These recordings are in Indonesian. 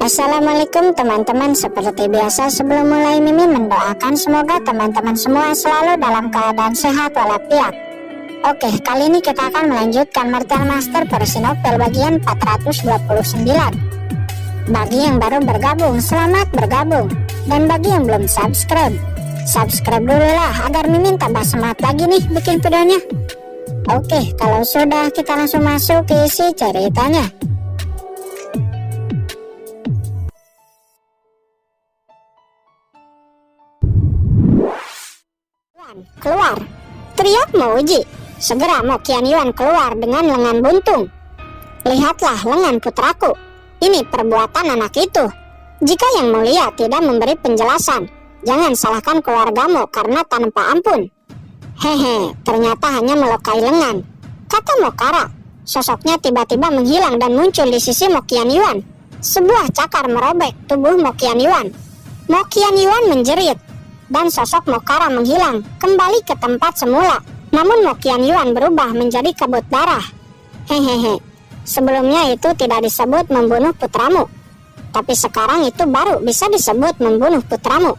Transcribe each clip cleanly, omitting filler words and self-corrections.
Assalamualaikum teman-teman. Seperti biasa sebelum mulai Mimin mendoakan semoga teman-teman semua selalu dalam keadaan sehat walafiat. Oke, kali ini kita akan melanjutkan Martial Master versi novel bagian 429. Bagi yang baru bergabung, selamat bergabung. Dan bagi yang belum subscribe dulu lah agar Mimin tambah semangat lagi nih bikin videonya. Oke, kalau sudah kita langsung masuk ke isi ceritanya. Keluar, teriak Mouji. Segera Mo Qianyuan keluar dengan lengan buntung. Lihatlah lengan putraku, ini perbuatan anak itu. Jika yang mulia tidak memberi penjelasan, jangan salahkan keluargamu karena tanpa ampun. Hehe, ternyata hanya melukai lengan, kata Mokara. Sosoknya tiba-tiba menghilang dan muncul di sisi Mo Qianyuan. Sebuah cakar merobek tubuh Mo Qianyuan. Mo Qianyuan menjerit dan sosok Mokara menghilang kembali ke tempat semula. Namun Mo Qianyuan berubah menjadi kabut darah. Hehehe, sebelumnya itu tidak disebut membunuh putramu, tapi sekarang itu baru bisa disebut membunuh putramu,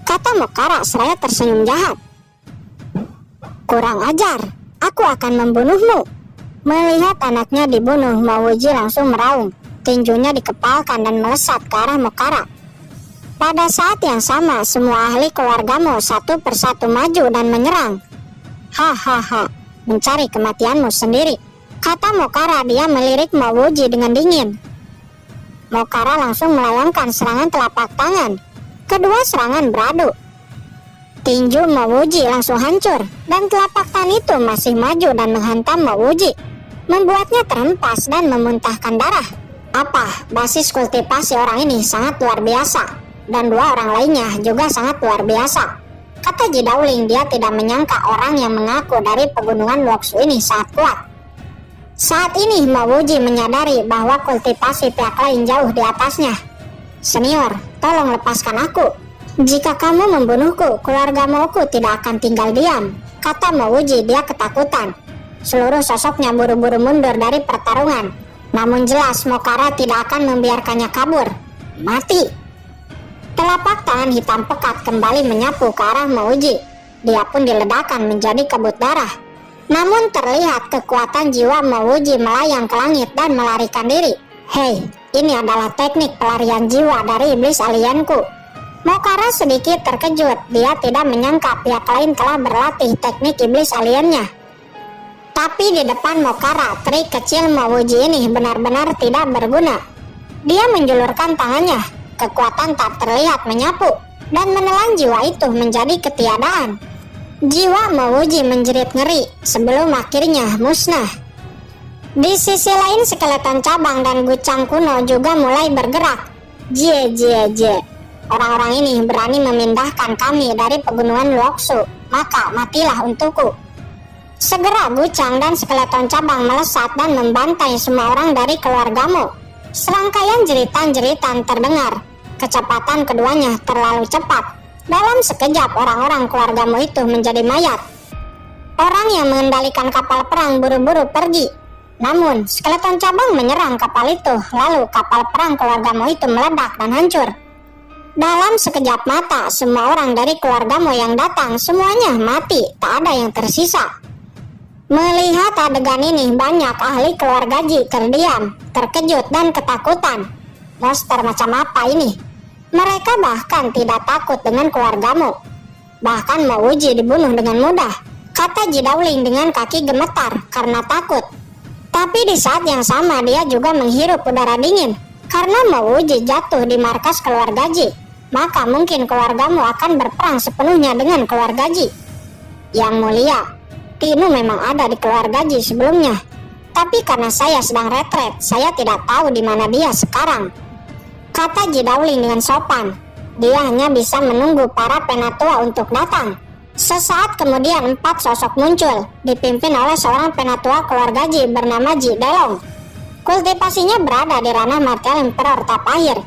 kata Mokara seraya tersenyum jahat. Kurang ajar, aku akan membunuhmu. Melihat anaknya dibunuh, Mouji langsung meraung. Tinjunya dikepalkan dan melesat ke arah Mokara. Pada saat yang sama, semua ahli keluargamu satu persatu maju dan menyerang. Hahaha, mencari kematianmu sendiri, kata Mokara. Dia melirik Mouji dengan dingin. Mokara langsung melayangkan serangan telapak tangan. Kedua serangan beradu. Tinju Mouji langsung hancur, dan telapak tangan itu masih maju dan menghantam Mouji, membuatnya terhempas dan memuntahkan darah. Apa, basis kultivasi orang ini sangat luar biasa. Dan dua orang lainnya juga sangat luar biasa, kata Ji Daoling. Dia tidak menyangka orang yang mengaku dari pegunungan Luoxu ini sangat kuat. Saat ini Mouji menyadari bahwa kultivasi pihak lain jauh di atasnya. Senior, tolong lepaskan aku. Jika kamu membunuhku, keluarga Mouku tidak akan tinggal diam, kata Mouji. Dia ketakutan. Seluruh sosoknya buru-buru mundur dari pertarungan. Namun jelas Mokara tidak akan membiarkannya kabur. Mati. Telapak tangan hitam pekat kembali menyapu ke arah Mouji. Dia pun diledakkan menjadi kabut darah. Namun terlihat kekuatan jiwa Mouji melayang ke langit dan melarikan diri. Hei, ini adalah teknik pelarian jiwa dari iblis alienku. Mokara sedikit terkejut. Dia tidak menyangka pihak lain telah berlatih teknik iblis aliennya. Tapi di depan Mokara, trik kecil Mouji ini benar-benar tidak berguna. Dia menjulurkan tangannya. Kekuatan tak terlihat menyapu dan menelan jiwa itu menjadi ketiadaan. Jiwa Mouji menjerit ngeri sebelum akhirnya musnah. Di sisi lain, skeleton cabang dan gucang kuno juga mulai bergerak. Jie. Orang-orang ini berani memindahkan kami dari pegunungan Luoxu, maka matilah untukku. Segera gucang dan skeleton cabang melesat dan membantai semua orang dari keluargamu. Serangkaian jeritan-jeritan terdengar. Kecepatan keduanya terlalu cepat. Dalam sekejap orang-orang keluargamu itu menjadi mayat. Orang yang mengendalikan kapal perang buru-buru pergi. Namun skeleton cabang menyerang kapal itu. Lalu kapal perang keluargamu itu meledak dan hancur. Dalam sekejap mata, semua orang dari keluargamu yang datang semuanya mati. Tak ada yang tersisa. Melihat adegan ini, banyak ahli keluarga Ji terdiam, terkejut dan ketakutan. Monster macam apa ini? Mereka bahkan tidak takut dengan keluargamu. Bahkan Mouji dibunuh dengan mudah, kata Ji Daoling dengan kaki gemetar karena takut. Tapi di saat yang sama dia juga menghirup udara dingin. Karena Mouji jatuh di markas keluarga Ji, maka mungkin keluargamu akan berperang sepenuhnya dengan keluarga Ji. Yang mulia, Tinu memang ada di keluarga Ji sebelumnya. Tapi karena saya sedang retret, saya tidak tahu di mana dia sekarang, kata Ji Daoling dengan sopan. Dia hanya bisa menunggu para penatua untuk datang. Sesaat kemudian 4 sosok muncul, dipimpin oleh seorang penatua keluarga Ji bernama Ji Delong. Kultivasinya berada di ranah Martial Emperor Tapahir.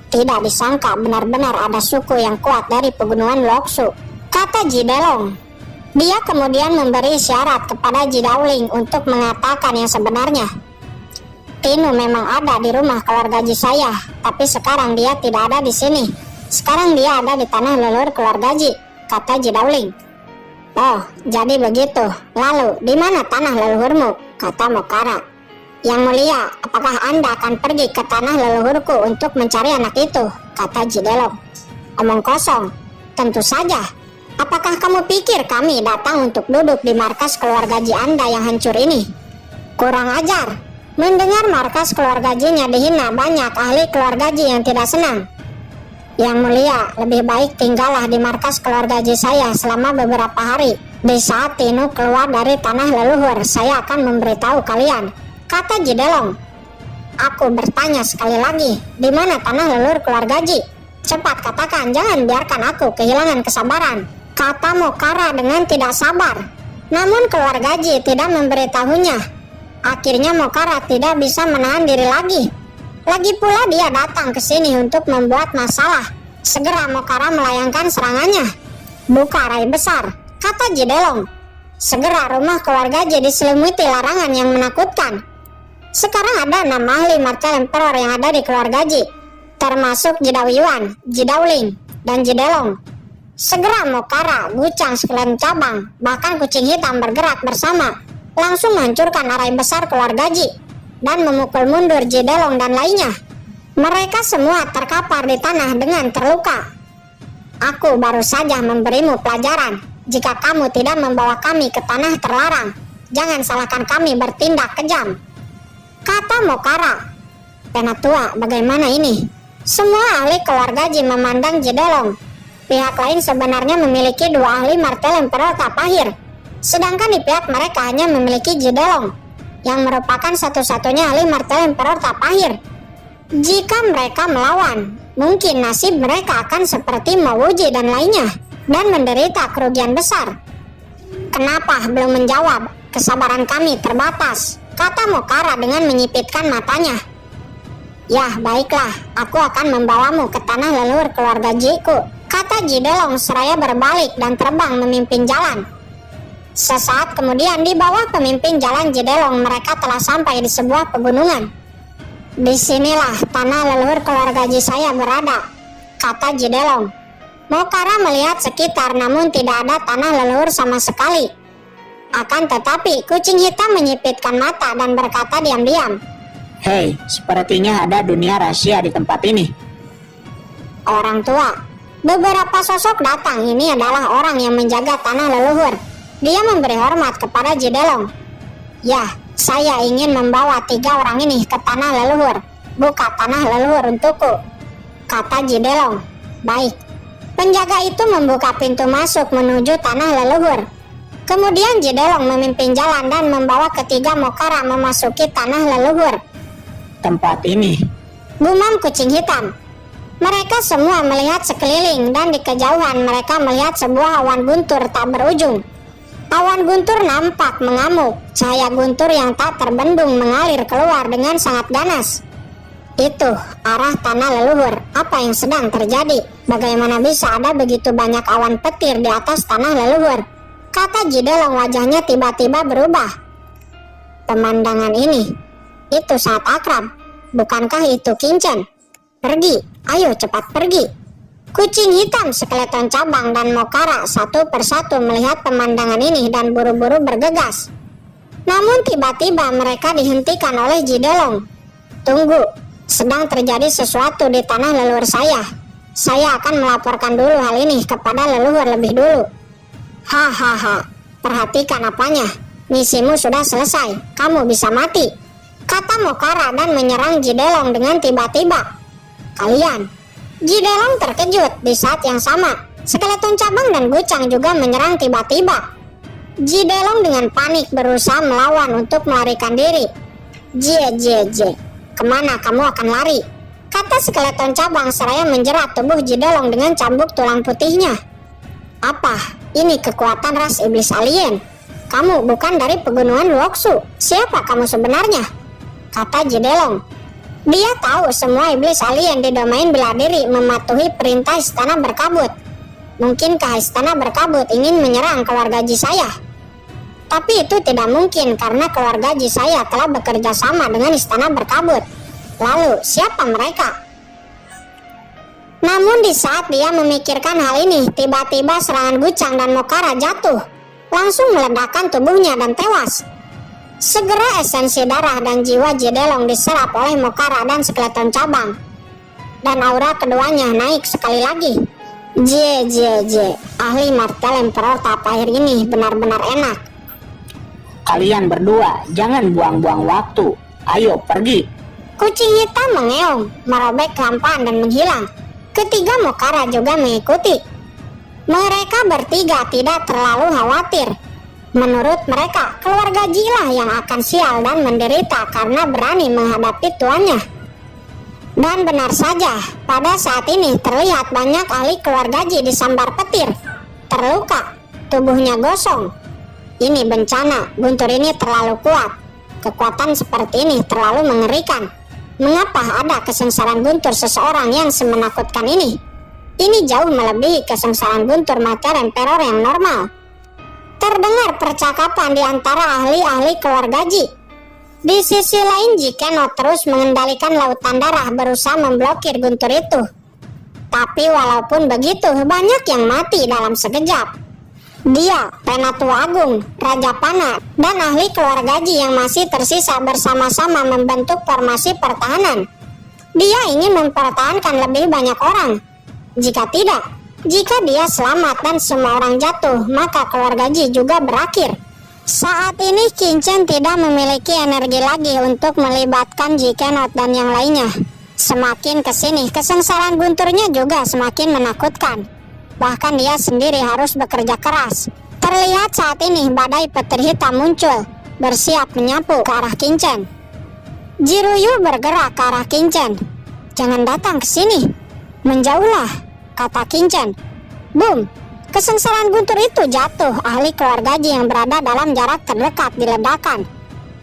Tidak disangka benar-benar ada suku yang kuat dari pegunungan Luoxu, kata Ji Delong. Dia kemudian memberi syarat kepada Ji Daoling untuk mengatakan yang sebenarnya. Tinu memang ada di rumah keluarga Ji saya, tapi sekarang dia tidak ada di sini. Sekarang dia ada di tanah leluhur keluarga Ji, kata Ji Dawling. Oh, jadi begitu. Lalu, di mana tanah leluhurmu? Kata Mokara. Yang mulia, apakah Anda akan pergi ke tanah leluhurku untuk mencari anak itu? Kata Ji Delong. Omong kosong. Tentu saja. Apakah kamu pikir kami datang untuk duduk di markas keluarga Ji Anda yang hancur ini? Kurang ajar. Mendengar markas keluarga Ji-nya dihina, banyak ahli keluarga Ji yang tidak senang. Yang mulia, lebih baik tinggallah di markas keluarga Ji saya selama beberapa hari. Di saat Tinu keluar dari tanah leluhur, saya akan memberitahu kalian, kata Ji Delong. Aku bertanya sekali lagi, di mana tanah leluhur keluarga Ji? Cepat katakan, jangan biarkan aku kehilangan kesabaran, kata Mokara dengan tidak sabar. Namun keluarga Ji tidak memberitahunya. Akhirnya Mokara tidak bisa menahan diri lagi. Lagi pula dia datang ke sini untuk membuat masalah. Segera Mokara melayangkan serangannya. Buka rai besar, kata Ji Delong. Segera rumah keluarga Ji diselimuti larangan yang menakutkan. Sekarang ada 6 ahli martel emperor yang ada di keluarga Ji, termasuk Ji Dawyuan, Ji Dawling, dan Ji Delong. Segera Mokara, Gucang sekalian cabang, bahkan kucing hitam bergerak bersama, langsung menghancurkan arai besar keluarga Ji dan memukul mundur Ji Delong dan lainnya. Mereka semua terkapar di tanah dengan terluka. Aku baru saja memberimu pelajaran. Jika kamu tidak membawa kami ke tanah terlarang, jangan salahkan kami bertindak kejam, kata Mokara. Penatua, bagaimana ini? Semua ahli keluarga Ji memandang Ji Delong. Pihak lain sebenarnya memiliki 2 ahli martel emperor Tapahir, sedangkan di pihak mereka hanya memiliki Ji Delong, yang merupakan satu-satunya ahli martel emperor Tapahir. Jika mereka melawan, mungkin nasib mereka akan seperti Mawuji dan lainnya, dan menderita kerugian besar. Kenapa belum menjawab? Kesabaran kami terbatas, kata Mokara dengan menyipitkan matanya. Yah, baiklah, aku akan membawamu ke tanah leluhur keluarga Jiku, kata Ji Delong seraya berbalik dan terbang memimpin jalan. Sesaat kemudian di bawah pemimpin jalan Ji Delong, mereka telah sampai di sebuah pegunungan. Disinilah tanah leluhur keluarga Ji saya berada, kata Ji Delong. Mokara melihat sekitar namun tidak ada tanah leluhur sama sekali. Akan tetapi kucing hitam menyipitkan mata dan berkata diam-diam, Hei, sepertinya ada dunia rahasia di tempat ini. Orang tua, beberapa sosok datang. Ini adalah orang yang menjaga tanah leluhur. Dia memberi hormat kepada Ji Delong. Ya, saya ingin membawa 3 orang ini ke tanah leluhur. Buka tanah leluhur untukku, kata Ji Delong. Baik. Penjaga itu membuka pintu masuk menuju tanah leluhur. Kemudian Ji Delong memimpin jalan dan membawa ketiga Mokara memasuki tanah leluhur. Tempat ini, gumam kucing hitam. Mereka semua melihat sekeliling dan di kejauhan mereka melihat sebuah awan guntur tak berujung. Awan guntur nampak mengamuk, cahaya guntur yang tak terbendung mengalir keluar dengan sangat ganas. Itu arah tanah leluhur. Apa yang sedang terjadi? Bagaimana bisa ada begitu banyak awan petir di atas tanah leluhur? Kata Ji Delong, wajahnya tiba-tiba berubah. Pemandangan ini, itu sangat akrab. Bukankah itu Kincen? Pergi, ayo cepat pergi. Kucing hitam, skeleton cabang, dan Mokara satu persatu melihat pemandangan ini dan buru-buru bergegas. Namun tiba-tiba mereka dihentikan oleh Ji Delong. Tunggu, sedang terjadi sesuatu di tanah leluhur saya. Saya akan melaporkan dulu hal ini kepada leluhur lebih dulu. Hahaha, perhatikan apanya. Misimu sudah selesai, kamu bisa mati, kata Mokara dan menyerang Ji Delong dengan tiba-tiba. Kalian, Ji Delong terkejut. Di saat yang sama, skeleton cabang dan Gucang juga menyerang tiba-tiba. Ji Delong dengan panik berusaha melawan untuk melarikan diri. Jie, kemana kamu akan lari? Kata skeleton cabang seraya menjerat tubuh Ji Delong dengan cambuk tulang putihnya. Apa? Ini kekuatan ras iblis alien. Kamu bukan dari pegunungan Luoxu. Siapa kamu sebenarnya? Kata Ji Delong. Dia tahu semua iblis alien di domain bela diri mematuhi perintah istana berkabut. Mungkinkah istana berkabut ingin menyerang keluarga Ji saya? Tapi itu tidak mungkin karena keluarga Ji saya telah bekerja sama dengan istana berkabut. Lalu siapa mereka? Namun di saat dia memikirkan hal ini, tiba-tiba serangan Gucang dan Mokara jatuh, langsung meledakkan tubuhnya dan tewas. Segera esensi darah dan jiwa Jidelong diserap oleh Mokara dan skeleton cabang, dan aura keduanya naik sekali lagi. J, ahli martel Emperor tahap akhir ini benar-benar enak. Kalian berdua jangan buang-buang waktu. Ayo pergi. Kucing hitam mengeong, merobek kehampaan dan menghilang. Ketiga Mokara juga mengikuti. Mereka bertiga tidak terlalu khawatir. Menurut mereka, keluarga Ji lah yang akan sial dan menderita karena berani menghadapi tuannya. Dan benar saja, pada saat ini terlihat banyak ahli keluarga Ji disambar petir, terluka, tubuhnya gosong. Ini bencana, guntur ini terlalu kuat. Kekuatan seperti ini terlalu mengerikan. Mengapa ada kesengsaraan guntur seseorang yang semenakutkan ini? Ini jauh melebihi kesengsaraan guntur mater emperor yang normal. Terdengar percakapan di antara ahli-ahli keluarga Ji. Di sisi lain Ji Kenot terus mengendalikan lautan darah berusaha memblokir guntur itu. Tapi walaupun begitu, banyak yang mati dalam sekejap. Dia, Penatua Agung, Raja Pana, dan ahli keluarga Ji yang masih tersisa bersama-sama membentuk formasi pertahanan. Dia ingin mempertahankan lebih banyak orang. Jika dia selamat dan semua orang jatuh, maka keluarga Ji juga berakhir. Saat ini Kincen tidak memiliki energi lagi untuk melibatkan Ji Kenot dan yang lainnya. Semakin kesini, kesengsaraan gunturnya juga semakin menakutkan. Bahkan dia sendiri harus bekerja keras. Terlihat saat ini badai petir hitam muncul, bersiap menyapu ke arah Kincen. Jiruyu bergerak ke arah Kincen. Jangan datang ke sini. Menjauhlah, kata Kincen. Boom! Kesengsaraan guntur itu jatuh. Ahli keluarga Ji yang berada dalam jarak terdekat diledakkan.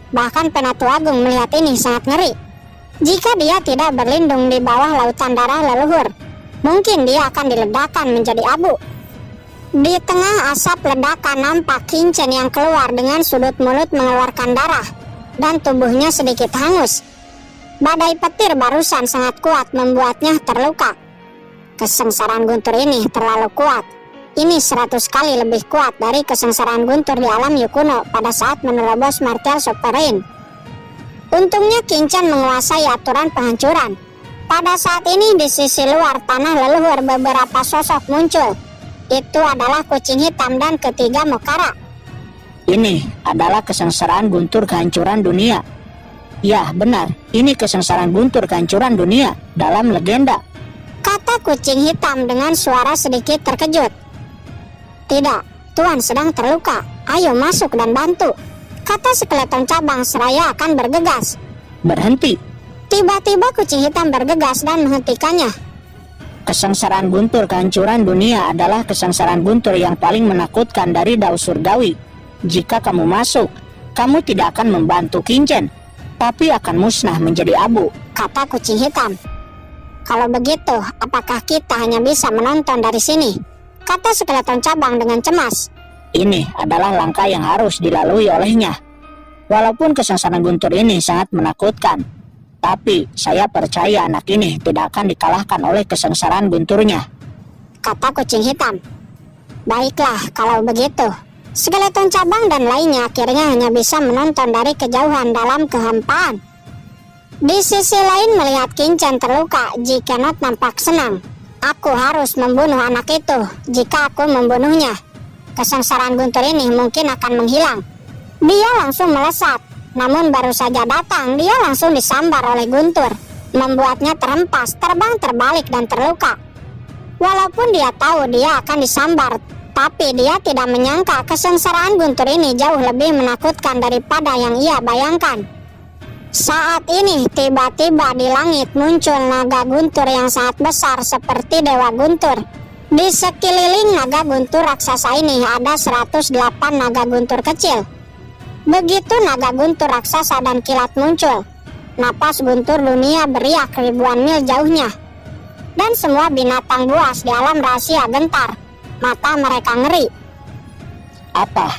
Bahkan Penatua Agung melihat ini sangat ngeri. Jika dia tidak berlindung di bawah lautan darah leluhur, mungkin dia akan diledakkan menjadi abu. Di tengah asap ledakan nampak Kincen yang keluar dengan sudut mulut mengeluarkan darah, dan tubuhnya sedikit hangus. Badai petir barusan sangat kuat membuatnya terluka. Kesengsaraan guntur ini terlalu kuat. Ini 100 kali lebih kuat dari kesengsaraan guntur di alam Yukuno pada saat menerobos martel Sovereign. Untungnya Kincen menguasai aturan penghancuran. Pada saat ini di sisi luar tanah leluhur beberapa sosok muncul. Itu adalah kucing hitam dan ketiga Mokara. Ini adalah kesengsaraan guntur kehancuran dunia. Ya benar, ini kesengsaraan guntur kehancuran dunia dalam legenda, kata kucing hitam dengan suara sedikit terkejut. Tidak, Tuan sedang terluka. Ayo masuk dan bantu, kata skeleton cabang seraya akan bergegas. Berhenti. Tiba-tiba kucing hitam bergegas dan menghentikannya. Kesengsaraan guntur kehancuran dunia adalah kesengsaraan guntur yang paling menakutkan dari Dao Surgawi. Jika kamu masuk, kamu tidak akan membantu Kincen, tapi akan musnah menjadi abu, kata kucing hitam. Kalau begitu, apakah kita hanya bisa menonton dari sini? Kata skeleton cabang dengan cemas. Ini adalah langkah yang harus dilalui olehnya. Walaupun kesengsaraan guntur ini sangat menakutkan, tapi saya percaya anak ini tidak akan dikalahkan oleh kesengsaraan gunturnya, kata kucing hitam. Baiklah, kalau begitu. Skeleton cabang dan lainnya akhirnya hanya bisa menonton dari kejauhan dalam kehampaan. Di sisi lain melihat Kincen terluka, Ji Kenot nampak senang. Aku harus membunuh anak itu. Jika aku membunuhnya, kesengsaraan guntur ini mungkin akan menghilang. Dia langsung melesat. Namun baru saja datang, dia langsung disambar oleh guntur, membuatnya terhempas, terbang terbalik dan terluka. Walaupun dia tahu dia akan disambar, tapi dia tidak menyangka kesengsaraan guntur ini jauh lebih menakutkan daripada yang ia bayangkan. Saat ini tiba-tiba di langit muncul naga guntur yang sangat besar seperti Dewa Guntur. Di sekeliling naga guntur raksasa ini ada 108 naga guntur kecil. Begitu naga guntur raksasa dan kilat muncul, napas guntur dunia beriak ribuan mil jauhnya. Dan semua binatang buas di alam rahasia gentar. Mata mereka ngeri. Apa?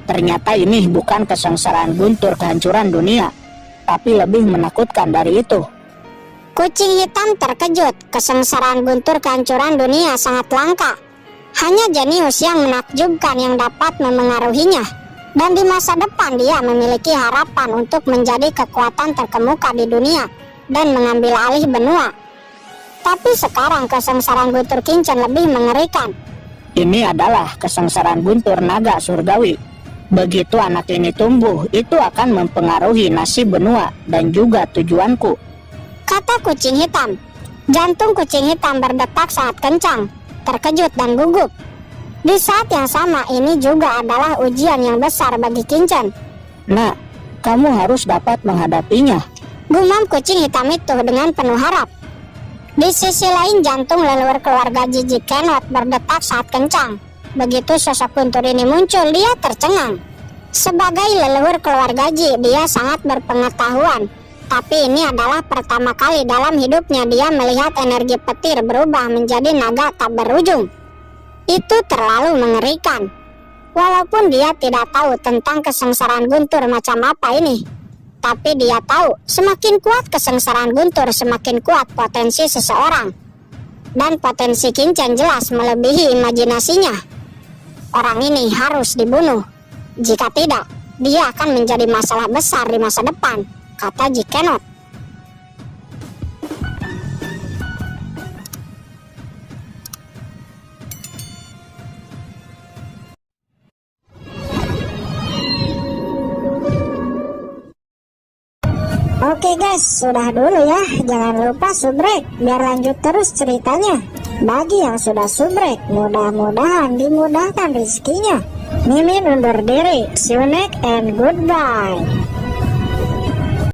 Ternyata ini bukan kesengsaraan guntur kehancuran dunia, tapi lebih menakutkan dari itu. Kucing hitam terkejut. Kesengsaraan guntur kehancuran dunia sangat langka. Hanya jenius yang menakjubkan yang dapat memengaruhinya. Dan di masa depan dia memiliki harapan untuk menjadi kekuatan terkemuka di dunia dan mengambil alih benua. Tapi sekarang kesengsaraan guntur kincen lebih mengerikan. Ini adalah kesengsaraan guntur naga surgawi. Begitu anak ini tumbuh, itu akan mempengaruhi nasib benua dan juga tujuanku, kata kucing hitam. Jantung kucing hitam berdetak sangat kencang, terkejut dan gugup. Di saat yang sama, ini juga adalah ujian yang besar bagi Kincen. Nah, kamu harus dapat menghadapinya, gumam kucing hitam itu dengan penuh harap. Di sisi lain, jantung leluhur keluarga Jiji Kenot berdetak sangat kencang. Begitu sosok guntur ini muncul, dia tercengang. Sebagai leluhur keluarga Ji, dia sangat berpengetahuan. Tapi ini adalah pertama kali dalam hidupnya dia melihat energi petir berubah menjadi naga tak berujung. Itu terlalu mengerikan. Walaupun dia tidak tahu tentang kesengsaraan guntur macam apa ini, tapi dia tahu semakin kuat kesengsaraan guntur, semakin kuat potensi seseorang. Dan potensi Kincen jelas melebihi imajinasinya. Orang ini harus dibunuh. Jika tidak, dia akan menjadi masalah besar di masa depan, kata Jikenot. Oke guys, sudah dulu ya. Jangan lupa subrek biar lanjut terus ceritanya. Bagi yang sudah subrek, mudah-mudahan dimudahkan rezekinya. Mimin undur diri. See you next and goodbye.